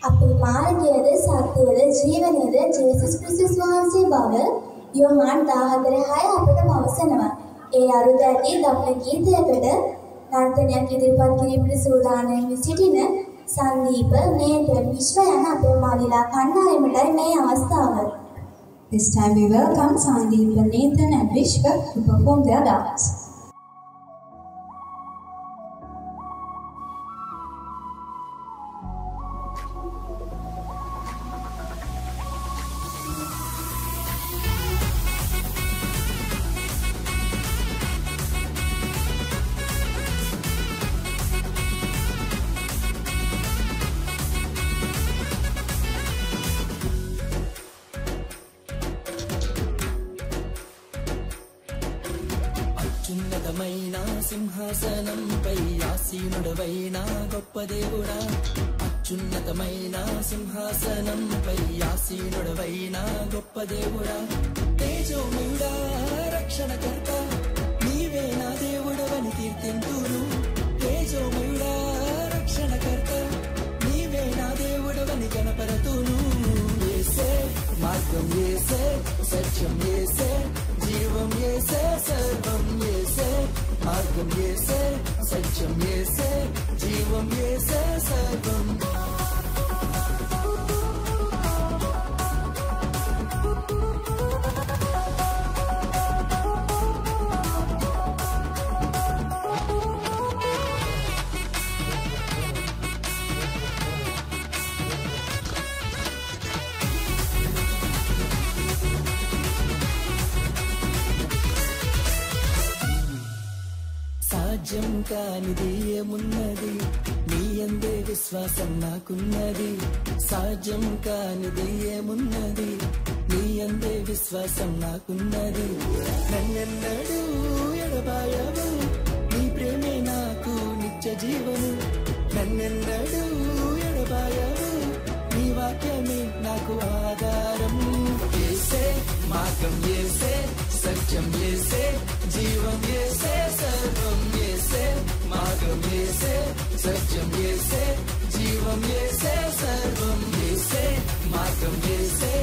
අපේ මාර්ගයද සත්‍යයද ජීවනයද ජේසුස් ක්‍රිස්තුස් වහන්සේ බව යොහාන් 14:6 අපට පවසනවා. ඒ අරුත ඇති දක්න ගීතයකට නර්තනයක් ඉදිරිපත් කිරීමට සූදානම් සිටින සංදීප නේතන් විශ්ව යන අපේ මාලිලා කණ්ඩායමටයි මේ අවස්ථාව. This time we welcome Sandeep, Nathan and Vishwa to perform their dance. అత్యున్నతమైన సింహాసనంపై ఆసీనుడవైన గొప్ప దేవుడా, అత్యున్నతమైన సింహాసనంపై ఆసీనుడవైన గొప్ప దేవుడా, తేజోమయుడా రక్షణకర్త నీవే నా దేవుడవని కీర్తింతును. తేజోమయుడా రక్షణకర్త నీవే నా దేవుడవని కనపరతును. యేసే మార్గం యేసే సత్యం యేసే జీవం యేసే సర్వం యేసే మార్గం యేసే సత్యం యేసే జీవం యేసే సర్వం. సాధ్యం కానిది ఏమున్నది, నీ యందే విశ్వాసం నాకున్నది. సాధ్యం కానిది ఏమున్నది, నీ యందే విశ్వాసం నాకున్నది. నన్నెన్నడూ ఎడబాయవు, నీ ప్రేమే నాకు నిత్య జీవము. నన్నెన్నడూ ఎడబాయవు, నీ వాక్యమే నాకు ఆధారం. యేసే మార్గం యేసే సత్యం యేసే జీవం యేసే సర్వం యేసే మార్గం యేసే సత్యం యేసే జీవం యేసే సర్వం యేసే మార్గం యేసే